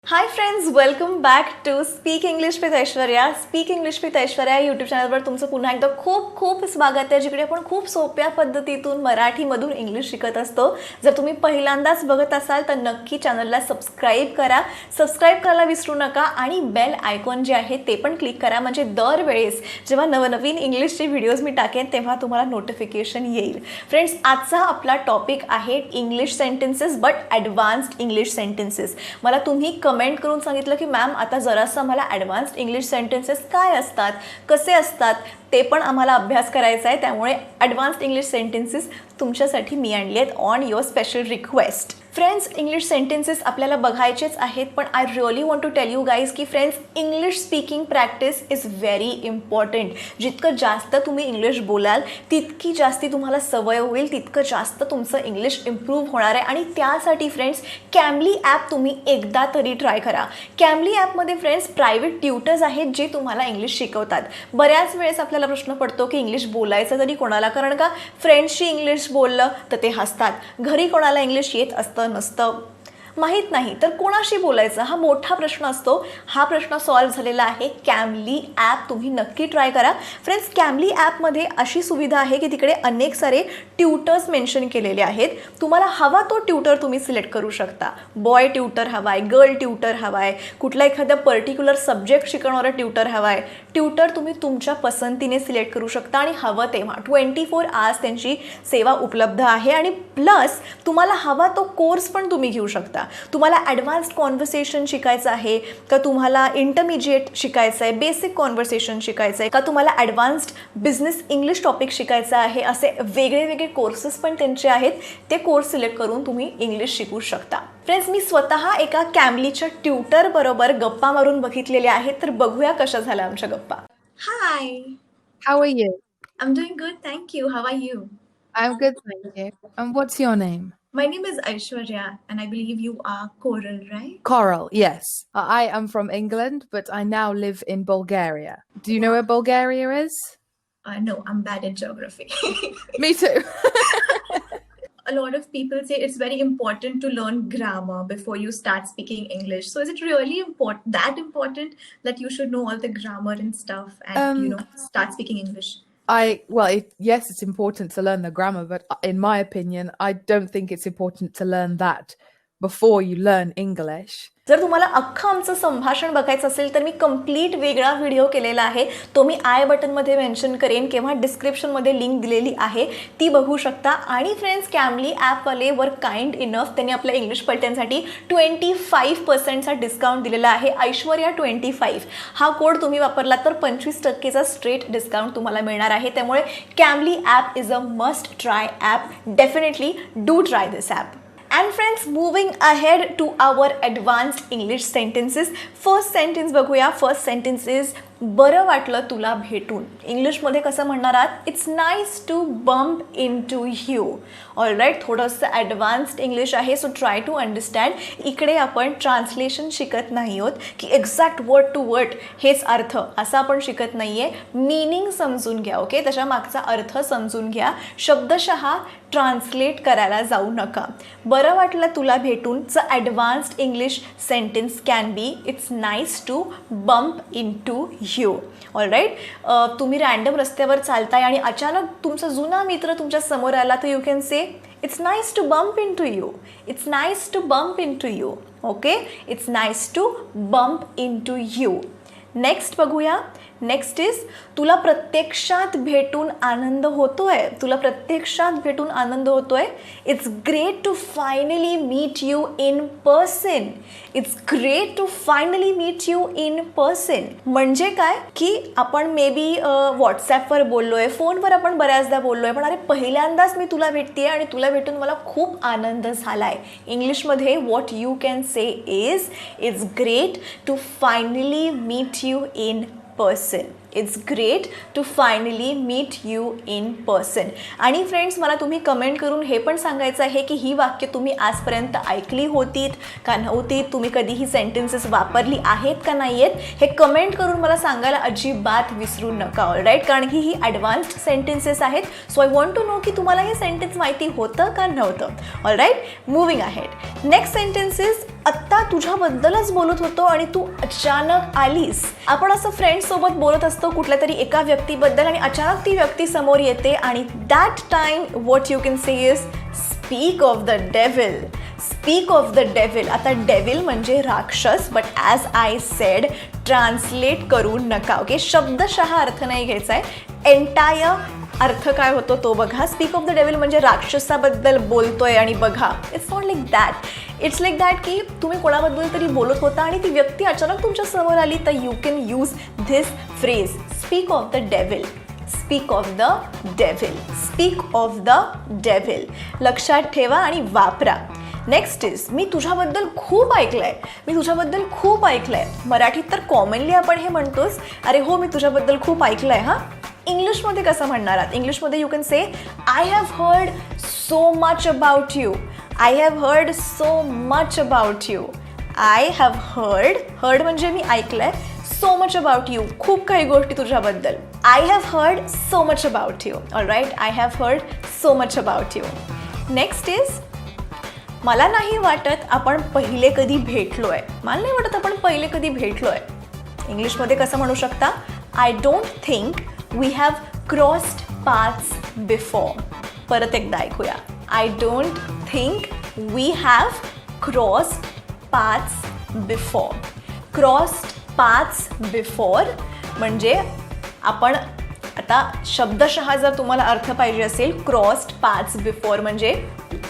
High friends, welcome back to speak English with Aishwarya. Speak English with Aishwarya YouTube चॅनलवर तुमचं पुन्हा एकदा खूप खूप स्वागत आहे, जिकडे आपण खूप सोप्या पद्धतीतून मराठीमधून इंग्लिश शिकत असतो. जर तुम्ही पहिल्यांदाच बघत असाल तर नक्की चॅनलला सबस्क्राईब करा. सबस्क्राईब करायला विसरू नका आणि बेल आयकॉन जे आहे ते पण क्लिक करा, म्हणजे दरवेळेस जेव्हा नवनवीन इंग्लिशचे व्हिडिओज मी टाकेन तेव्हा तुम्हाला नोटिफिकेशन येईल. फ्रेंड्स, आजचा आपला टॉपिक आहे English sentences, but advanced English sentences. मला तुम्ही कमेंट करून सांगितलं की मॅम आता जरासं मला ॲडव्हान्स्ड इंग्लिश सेंटेन्सेस काय असतात, कसे असतात ते पण आम्हाला अभ्यास करायचा आहे. त्यामुळे ॲडव्हान्स्ड इंग्लिश सेंटेन्सेस तुमच्यासाठी मी आणली आहेत on your special request. Friends, English sentences आपल्याला बघायचेच आहेत, पण I really want to tell you guys की friends, English speaking practice is very important. जितकं जास्त तुम्ही इंग्लिश बोलाल तितकी जास्ती तुम्हाला सवय होईल, तितकं जास्त तुमचं इंग्लिश इम्प्रूव्ह होणार आहे. आणि त्यासाठी फ्रेंड्स, कॅमली ॲप तुम्ही एकदा तरी ट्राय करा. कॅमली ॲपमध्ये फ्रेंड्स प्रायव्हेट ट्युटर्स आहेत जे तुम्हाला इंग्लिश शिकवतात. बऱ्याच वेळेस आपल्याला प्रश्न पडतो की इंग्लिश बोलायचं तरी कोणाला, कारण का फ्रेंड्सशी इंग्लिश बोललं तर ते हसतात, घरी कोणाला इंग्लिश येत असतं नसतं, माहीत नाही, तर कोणाशी बोलायचं हा मोठा प्रश्न असतो. हा प्रश्न सॉल्व्ह झालेला आहे. कॅमली ॲप तुम्ही नक्की ट्राय करा. फ्रेंड्स, कॅमली ॲपमध्ये अशी सुविधा आहे की तिकडे अनेक सारे ट्युटर्स मेन्शन केलेले आहेत. तुम्हाला हवा तो ट्युटर तुम्ही सिलेक्ट करू शकता. बॉय ट्युटर हवा आहे, गर्ल ट्युटर हवा आहे, कुठला एखादा पर्टिक्युलर सब्जेक्ट शिकवणारा ट्युटर हवा आहे. ट्युटर तुम्ही तुमच्या पसंतीने सिलेक्ट करू शकता आणि हवं तेव्हा 24 आवर्स त्यांची सेवा उपलब्ध आहे. आणि प्लस तुम्हाला हवा तो कोर्स पण तुम्ही घेऊ शकता. तुम्हाला ॲडव्हान्स्ड कॉन्व्हर्सेशन शिकायचं आहे का, तुम्हाला इंटरमिजिएट शिकायचं आहे, बेसिक कॉन्व्हर्सेशन शिकायचं आहे का, तुम्हाला ॲडव्हान्स्ड बिझनेस इंग्लिश टॉपिक शिकायचं आहे, असे वेगळे वेगळे कोर्सेस पण त्यांचे आहेत. ते कोर्स सिलेक्ट करून तुम्ही इंग्लिश शिकू शकता. फ्रेंड्स, मी स्वतः एका कॅमलीच्या ट्युटर बरोबर गप्पा मारून बघितलेल्या आहेत, तर बघूया कशा झाल्या आमच्या गप्पा. हाय, How are you? I am doing good, thank you. How are you? I'm good, thank you. And what's your name? My name is Aishwarya and I believe you are Coral, right? Coral, yes. I am from England, but I now live in Bulgaria. Do you know where Bulgaria is? No, I'm bad at geography. Me too. A lot of people say it's very important to learn grammar before you start speaking English. So is it really important that you should know all the grammar and stuff and start speaking English? Yes, it's important to learn the grammar, but in my opinion, I don't think it's important to learn that before you learn English. जर तुम्हाला अख्खं आमचं संभाषण बघायचं असेल तर मी complete वेगळा video केलेला आहे. तो मी आय बटनमध्ये मेन्शन करेन किंवा डिस्क्रिप्शनमध्ये लिंक दिलेली आहे, ती बघू शकता. आणि फ्रेंड्स, कॅमली ॲपवाले वर काइंड इनफ, त्यांनी आपल्या इंग्लिश पलट्यांसाठी 25% डिस्काउंट दिलेला आहे. ऐश्वर्या 25 हा कोड तुम्ही वापरला तर 25% स्ट्रेट डिस्काउंट तुम्हाला मिळणार आहे. त्यामुळे Cambly app is a must try app. Definitely do try this app. And friends, moving ahead to our advanced English sentences. First sentence बघूया. First sentence is बरं वाटलं तुला भेटून. इंग्लिशमध्ये कसं म्हणणार आहात? It's nice to bump in to you. All right, थोडंसं ॲडव्हान्स्ड इंग्लिश आहे, सो ट्राय टू अंडरस्टँड. इकडे आपण ट्रान्सलेशन शिकत नाही आहोत की एक्झॅक्ट वर्ड टू वर्ड हेच अर्थ, असं आपण शिकत नाही आहे. मिनिंग समजून घ्या. ओके, त्याच्या मागचा अर्थ समजून घ्या. शब्दशः ट्रान्सलेट करायला जाऊ नका. बरं वाटलं तुला भेटूनचं advanced English sentence can be it's nice to bump in to you. All right, तुम्ही रँडम रस्त्यावर चालताय आणि अचानक तुमचा जुना मित्र तुमच्या समोर आला तर you can say it's nice to bump in to you. It's nice to bump in to you. Okay, it's nice to bump in to you. Next बघूया. नेक्स्ट इज तुला प्रत्यक्षात भेटून आनंद होतोय. तुला प्रत्यक्षात भेटून आनंद होतोय. It's great to finally meet you in person. It's great to finally meet you in person. म्हणजे काय की आपण मे बी व्हॉट्सॲपवर बोललोय, फोनवर आपण बऱ्याचदा बोललोय, पण अरे पहिल्यांदाच मी तुला भेटते आणि तुला भेटून मला खूप आनंद झालाय. इंग्लिशमध्ये what you can say is it's great to finally meet you in person. It's great to finally meet you in person. आणि फ्रेंड्स, मला तुम्ही कमेंट करून हे पण सांगायचं आहे की ही वाक्य तुम्ही आजपर्यंत ऐकली होतीत का नव्हती, तुम्ही कधी ही सेंटेन्सेस वापरली आहेत का नाही आहेत, हे कमेंट करून मला सांगायला अजिबात विसरू नका. ऑल राईट, कारण की ही ॲडव्हान्स्ड सेंटेन्सेस आहेत. So I want to know की तुम्हाला हे सेंटेन्स माहिती होतं का नव्हतं. All right, moving ahead. Next sentence is आत्ता तुझ्याबद्दलच बोलत होतो आणि तू अचानक आलीस. आपण असं फ्रेंड्ससोबत बोलत असतो कुठल्या तरी एका व्यक्तीबद्दल आणि अचानक ती व्यक्ती समोर येते आणि that time what you can say is speak of the devil. Speak of the devil. आता डेव्हिल म्हणजे राक्षस, but as I said translate करू नका. ओके, शब्दशः अर्थ नाही घ्यायचा आहे, एंटायर अर्थ काय होतो तो बघा. स्पीक ऑफ द डेव्हिल म्हणजे राक्षसाबद्दल बोलतोय आणि बघा, it's not like that. It's like that की तुम्ही कोणाबद्दल तरी बोलत होता आणि ती व्यक्ती अचानक तुमच्या समोर आली, तर you can use this phrase, speak of the devil. Speak of the devil. Speak of the devil. लक्षात ठेवा आणि वापरा. नेक्स्ट इज मी तुझ्याबद्दल खूप ऐकलंय. मी तुझ्याबद्दल खूप ऐकलंय. मराठीत तर कॉमनली आपण हे म्हणतोच, अरे हो मी तुझ्याबद्दल खूप ऐकलंय. हां, इंग्लिशमध्ये कसं म्हणणार आहात? इंग्लिशमध्ये you can say I have heard so much about you. I have heard so much about you. I have heard म्हणजे मी ऐकलंय. सो मच अबाउट यू, खूप काही गोष्टी तुझ्याबद्दल. I have heard so much about you. All right, I have heard so much about you. Next is मला नाही वाटत आपण पहिले कधी भेटलोय. मला नाही वाटत आपण पहिले कधी भेटलोय. इंग्लिशमध्ये कसं म्हणू शकता? I don't think we have crossed paths before. परत एकदा ऐकूया. I don't think we have crossed paths before. Crossed paths before म्हणजे आपण आता शब्दशः जर तुम्हाला अर्थ पाहिजे असेल, क्रॉस्ड पाथ्स बिफोर म्हणजे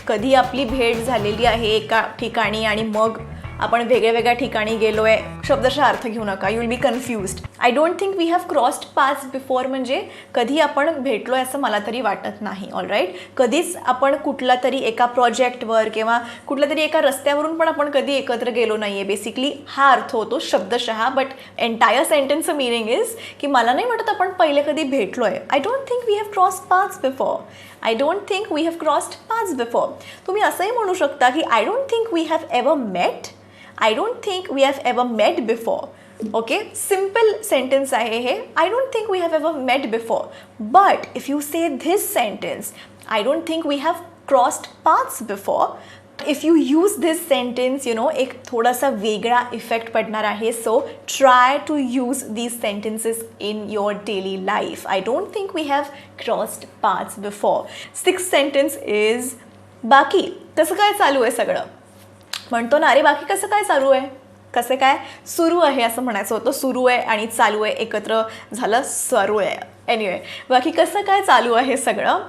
कधी आपली भेट झालेली आहे एका ठिकाणी आणि मग आपण वेगळ्या वेगळ्या ठिकाणी गेलो आहे. शब्दशः अर्थ घेऊ नका, you will be confused. I don't think we have crossed paths before म्हणजे कधी आपण भेटलो आहे असं मला तरी वाटत नाही. ऑल राईट, कधीच आपण कुठला तरी एका प्रोजेक्टवर किंवा कुठल्या तरी एका रस्त्यावरून पण आपण कधी एकत्र गेलो नाही आहे. बेसिकली हा अर्थ होतो शब्दशः. बट एंटायर सेंटेन्सचं मिनिंग इज की मला नाही वाटत आपण पहिले कधी भेटलो आहे. I don't think we have crossed paths before. I don't think we have crossed paths before. तुम्ही असंही म्हणू शकता की I don't think we have ever met. I don't think we have ever met before. Okay, simple sentence आहे हे. I don't think we have ever met before. But if you say this sentence, I don't think we have crossed paths before, if you use this sentence एक थोडासा वेगळा effect पडणार आहे. So try to use these sentences in your daily life. I don't think we have crossed paths before. Sixth sentence is बाकी कसं काय चालू आहे सगळं. म्हणतो ना, अरे बाकी कसं काय चालू आहे. कसं काय सुरू आहे असं म्हणायचं होतं. सुरू आहे आणि चालू आहे एकत्र झालं सुरू आहे. एनिवे, बाकी कसं काय चालू आहे सगळं.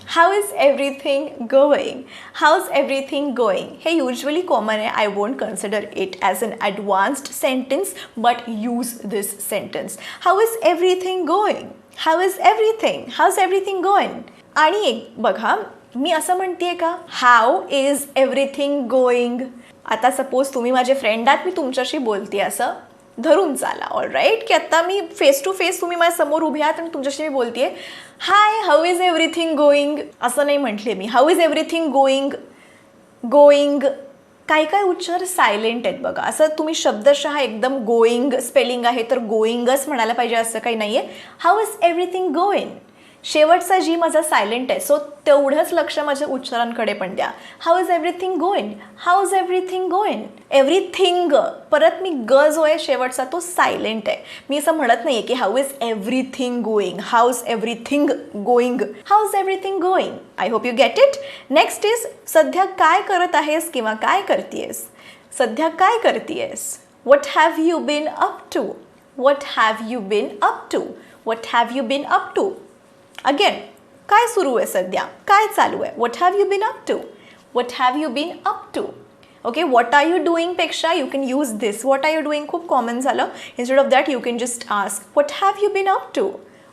How is everything going. How is everything going हे युजली कॉमन आहे. I won't consider it as an advanced sentence but use this sentence. How is everything going. How is everything. How is everything going. आणि एक बघा, मी असं म्हणते का how is everything going. आता सपोज तुम्ही माझे फ्रेंड आहात, मी तुमच्याशी बोलते असं धरून चाला. ऑल राईट, की आत्ता मी फेस टू फेस तुम्ही माझ्या समोर उभे आहात आणि तुमच्याशी मी बोलते hi how is everything going असं नाही म्हटले मी. How is everything going. Going काय काय उच्चार सायलेंट आहेत बघा. असं तुम्ही शब्दशः एकदम गोईंग स्पेलिंग आहे तर गोईंगच म्हणायला पाहिजे असं काही नाही आहे. How is everything going. शेवटचा जी माझा सायलेंट आहे, सो तेवढंच लक्ष माझ्या उच्चारांकडे पण द्या. How is everything going. How is everything going. Everything परत मी ग जो आहे शेवटचा तो सायलेंट आहे. मी असं म्हणत नाही आहे की how is everything going. How is everything going. How is everything going. I hope you get it. Next is सध्या काय करत आहेस किंवा काय करतेयस. सध्या काय करतेयस. What have you been up to. What have you been up to. What have you been up to. Again काय सुरू आहे सध्या, काय चालू आहे. What have you been up to. What have you been up to. Okay, what are you doing पेक्षा you can use this. What are you doing खूप common झालं. Instead of that you can just ask what have you been up to.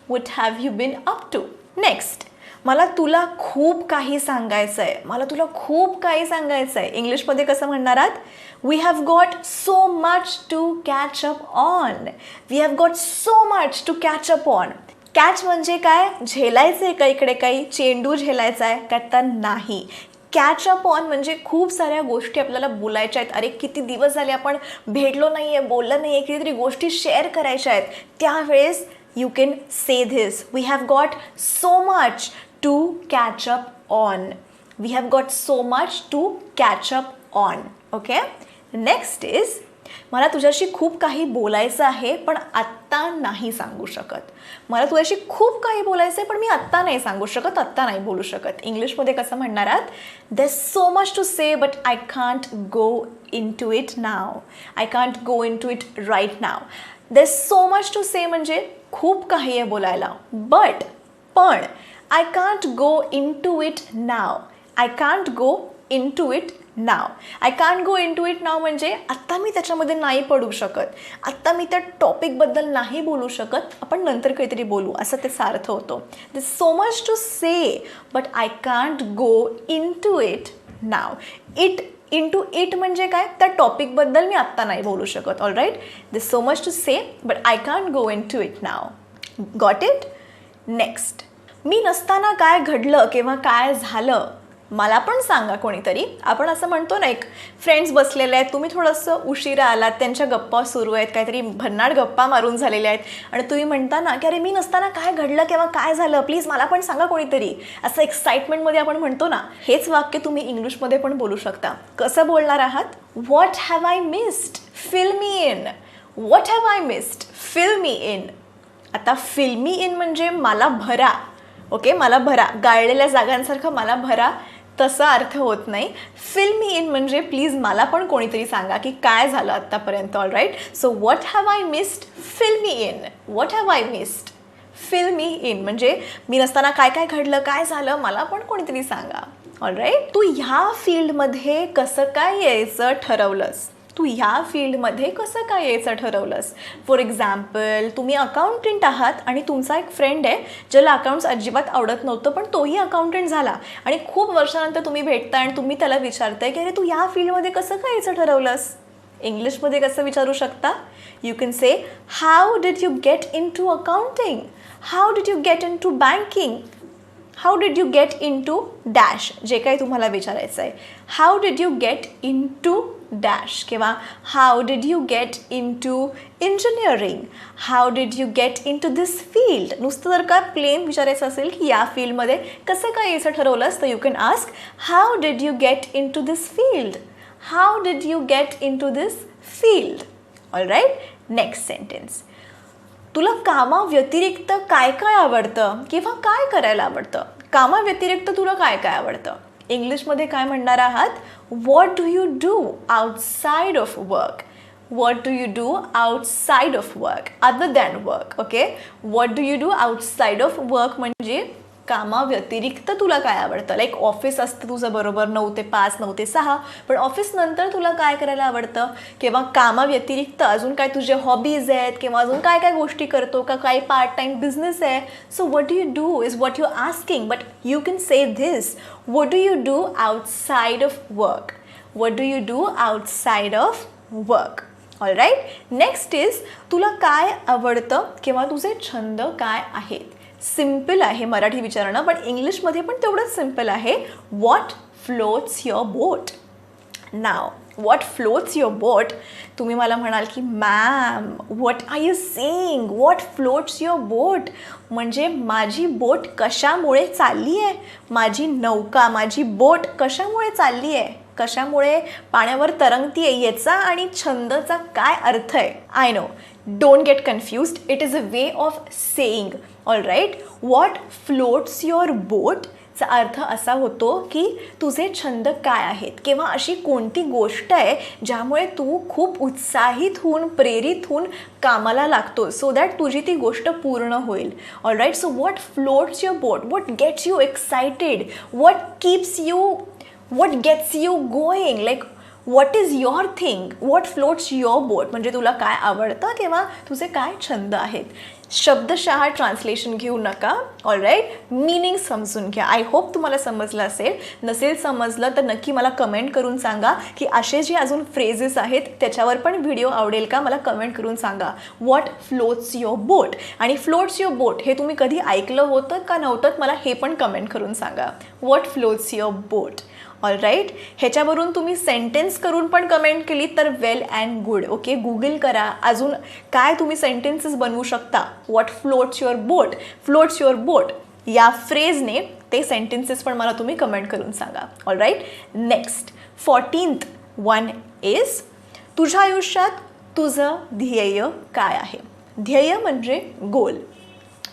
What have you been up to. Next, मला तुला खूप काही सांगायचं आहे. मला तुला खूप काही सांगायचं आहे. इंग्लिशमध्ये कसं म्हणणार आहात. We have got so much to catch up on. We have got so much to catch up on. Catch म्हणजे काय, झेलायचं आहे का इकडे काही, चेंडू झेलायचा आहे का तर नाही. कॅच अप ऑन म्हणजे खूप साऱ्या गोष्टी आपल्याला बोलायच्या आहेत. अरे किती दिवस झाले आपण भेटलो नाही आहे, बोललं नाही आहे, कितीतरी गोष्टी शेअर करायच्या आहेत. त्यावेळेस you can say this. We have got so much to catch up on. We have got so much to catch up on. Okay, next is मला तुझ्याशी खूप काही बोलायचं आहे पण आत्ता नाही सांगू शकत. मला तुझ्याशी खूप काही बोलायचं आहे पण मी आत्ता नाही सांगू शकत, आत्ता नाही बोलू शकत. इंग्लिशमध्ये कसं म्हणणार आहात? There so much to say but I can't go in to it now. I can't go in to it right now. There so much to say म्हणजे खूप काही आहे बोलायला, पण I can't go in to it now. I can't go in to it now. I can't go in to it now म्हणजे आत्ता मी त्याच्यामध्ये नाही पडू शकत, आत्ता मी त्या टॉपिकबद्दल नाही बोलू शकत, आपण नंतर काहीतरी बोलू, असं त्याचा अर्थ होतो. There so much to say but I can't go in to it now. Into it म्हणजे काय? त्या टॉपिकबद्दल मी आत्ता नाही बोलू शकत. All right. There so much to say but I can't go in to it now. Got it? Next, मी नसताना काय घडलं किंवा काय झालं मला पण सांगा कोणीतरी. आपण असं म्हणतो ना, एक फ्रेंड्स बसलेले आहेत, तुम्ही थोडंसं उशिरा आलात, त्यांच्या गप्पा सुरू आहेत, काहीतरी भन्नाट गप्पा मारून झालेल्या आहेत आणि तुम्ही म्हणता ना की अरे मी नसताना काय घडलं किंवा काय झालं, प्लीज मला पण सांगा कोणीतरी, असं एक्साइटमेंटमध्ये आपण म्हणतो ना. हेच वाक्य तुम्ही इंग्लिशमध्ये पण बोलू शकता. कसं बोलणार आहात? What have I missed? Fill me in. What have I missed? Fill me in. आता फिल मी इन म्हणजे मला भरा. ओके, मला भरा, गाळलेल्या जागांसारखं मला भरा, तसा अर्थ होत नाही. फिल मी इन म्हणजे प्लीज मला पण कोणीतरी सांगा की काय झालं आत्तापर्यंत. All right. So what have I missed? Fill me in. What have I missed? Fill me in म्हणजे मी नसताना काय काय घडलं, काय झालं, मला पण कोणीतरी सांगा. All right. तू ह्या फील्डमध्ये कसं काय यायचं ठरवलंस? तू ह्या फील्डमध्ये कसं काय यायचं ठरवलंस? फॉर एक्झाम्पल, तुम्ही अकाउंटंट आहात आणि तुमचा एक फ्रेंड आहे ज्याला अकाउंट्स अजिबात आवडत नव्हतं पण तोही अकाउंटंट झाला आणि खूप वर्षानंतर तुम्ही भेटताय आणि तुम्ही त्याला विचारताय की अरे तू ह्या फील्डमध्ये कसं काय यायचं ठरवलंस? इंग्लिशमध्ये कसं विचारू शकता? You can say how did you get in to accounting? How did you get in to banking? How did you get in to dash, जे काही तुम्हाला विचारायचं आहे. How did you get in to dash किंवा how did you get in to engineering? How did you get in to this field? नुसतं जर का plain विचारायचं असेल की या फील्डमध्ये कसं काय यायचं ठरवलंस, तर you can ask how did you get in to this field? How did you get in to this field? All right. Next sentence, तुला कामाव्यतिरिक्त काय काय आवडतं किंवा काय करायला आवडतं? कामाव्यतिरिक्त तुला काय काय आवडतं? इंग्लिशमध्ये काय म्हणणार आहात? What do you do outside of work? What do you do outside of work other than work? Okay, what do you do outside of work म्हणजे कामाव्यतिरिक्त तुला काय आवडतं. लाईक ऑफिस असतं तुझं बरोबर 9 ते 5, 9 ते 6, पण ऑफिस नंतर तुला काय करायला आवडतं किंवा कामाव्यतिरिक्त अजून काय तुझे हॉबीज आहेत किंवा अजून काय काय गोष्टी करतो का, काही पार्ट टाईम बिझनेस आहे. So what do you do is what you asking, but you can say this, what do you do outside of work? What do you do outside of work? All right. Next is तुला काय आवडतं किंवा तुझे छंद काय आहेत? Simple आहे मराठी विचारणं, पण इंग्लिशमध्ये पण तेवढंच सिम्पल आहे. What floats your boat? नाव व्हॉट फ्लोट्स युअर बोट, तुम्ही मला म्हणाल की ma'am what are you saying? What floats your boat म्हणजे माझी बोट कशामुळे चालली आहे? माझी नौका, माझी बोट कशामुळे चालली आहे, कशामुळे पाण्यावर तरंगती आहे, याचा आणि छंदचा काय अर्थ आहे? I know, don't get confused, it is a way of saying. All right. What floats your boat चा अर्थ असा होतो की तुझे छंद काय आहेत किंवा अशी कोणती गोष्ट आहे ज्यामुळे तू खूप उत्साहित होऊन, प्रेरित होऊन कामाला लागतो सो दॅट तुझी ती गोष्ट पूर्ण होईल. All right. So what floats your boat, what gets you excited, what keeps you, what gets you going, like what is your thing, what floats your boat म्हणजे तुला काय आवडतं किंवा तुझे काय छंद आहेत. शब्दशः ट्रान्सलेशन घेऊ नका. All right. मीनिंग समजून घ्या. आय होप तुम्हाला समजलं असेल. नसेल समजलं तर नक्की मला कमेंट करून सांगा की असे जे अजून फ्रेजेस आहेत त्याच्यावर पण व्हिडिओ आवडेल का, मला कमेंट करून सांगा. व्हॉट फ्लोट्स युअर बोट आणि फ्लोट्स युअर बोट हे तुम्ही कधी ऐकलं होतं का नव्हतं, मला हे पण कमेंट करून सांगा. What floats your boat. All right. ह्याच्यावरून तुम्ही सेंटेन्स करून पण कमेंट केली तर well and good. Okay, Google करा अजून काय तुम्ही सेंटेन्सेस बनवू शकता. What floats your boat, floats your boat या फ्रेजने ते सेंटेन्सेस पण मला तुम्ही कमेंट करून सांगा. All right. Next 14th one is तुझ्या आयुष्यात तुझं ध्येय काय आहे? ध्येय म्हणजे गोल.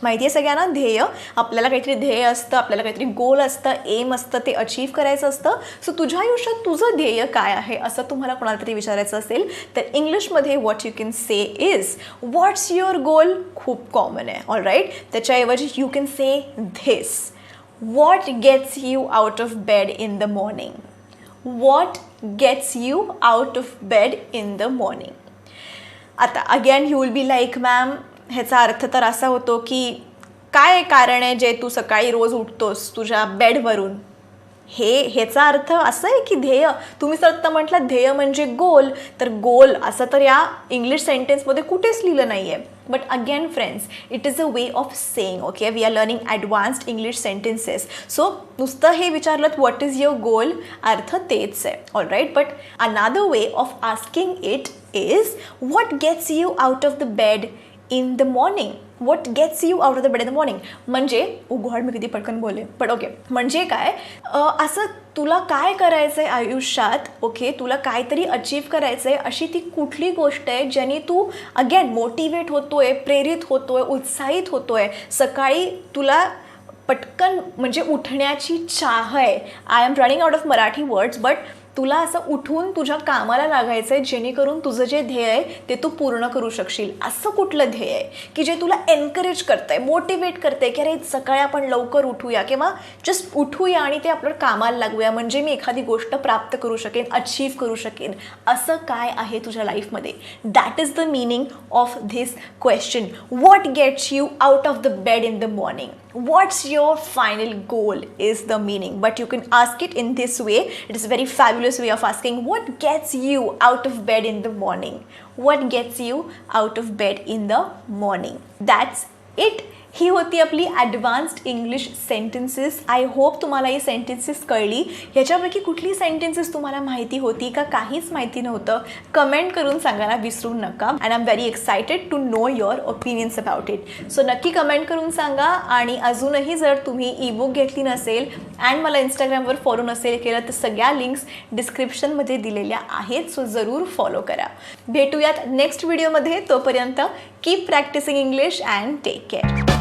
माहिती आहे सगळ्यांना, ध्येय आपल्याला काहीतरी ध्येय असतं, आपल्याला काहीतरी गोल असतं, एम असतं, ते अचीव करायचं असतं. सो तुझ्या आयुष्यात तुझं ध्येय काय आहे असं तुम्हाला कोणाला तरी विचारायचं असेल तर इंग्लिशमध्ये what you can say is what's your goal. खूप कॉमन आहे, ऑल राईट. त्याच्याऐवजी you can say this, what gets you out of bed in the morning. What gets you out of bed in the morning. आता again you will be like ma'am, ह्याचा अर्थ तर असा होतो की काय कारण आहे जे तू सकाळी रोज उठतोस तुझ्या बेडवरून. ह्याचा अर्थ असं आहे की ध्येय. तुम्ही जर आत्ता म्हटलं ध्येय म्हणजे गोल, तर गोल असं तर या इंग्लिश सेंटेन्समध्ये कुठेच लिहिलं नाही आहे. But again friends, it is a way of saying. Okay, we are learning advanced English sentences. So नुसतं हे विचारलं व्हॉट इज युअर गोल, अर्थ तेच आहे, all right. But another way of asking it is what gets you out of the bed in the morning. What gets you out of the bed in the morning म्हणजे God, मी किती पटकन बोलले, पण okay. म्हणजे काय, असं तुला काय करायचं आहे आयुष्यात, ओके, तुला काहीतरी अचीव करायचं आहे, अशी ती कुठली गोष्ट आहे ज्याने तू अगेन मोटिवेट होतोय, प्रेरित होतोय, उत्साहित होतोय. सकाळी तुला पटकन म्हणजे उठण्याची चाह आहे. I am running out of Marathi words, but तुला असं उठून तुझ्या कामाला लागायचं आहे जेणेकरून तुझं जे ध्येय आहे ते तू पूर्ण करू शकशील. असं कुठलं ध्येय आहे की जे तुला एनकरेज करतंय, मोटिवेट करतंय की अरे सकाळी आपण लवकर उठूया किंवा जस्ट उठूया आणि ते आपलं कामाला लागूया, म्हणजे मी एखादी गोष्ट प्राप्त करू शकेन, अचीव करू शकेन. असं काय आहे तुझ्या लाईफमध्ये? That is the meaning of this question. What gets you out of the bed in the morning. What's your final goal is the meaning, but you can ask it in this way. It is a very fabulous way of asking what gets you out of bed in the morning. What gets you out of bed in the morning. That's it. ही होती आपली advanced English sentences. I hope तुम्हाला ही sentences कळली. ह्याच्यापैकी कुठली sentences तुम्हाला माहिती होती का काहीच माहिती नव्हतं, कमेंट करून सांगायला विसरू नका. And I am very excited to know your opinions about it. So नक्की कमेंट करून सांगा. आणि अजूनही जर तुम्ही ईबुक घेतली नसेल अँड मला इंस्टाग्रामवर फॉलो नसेल केलं तर सगळ्या लिंक्स डिस्क्रिप्शनमध्ये दिलेल्या आहेत. सो जरूर फॉलो करा. भेटूयात नेक्स्ट व्हिडिओमध्ये. तोपर्यंत keep practising English and take care.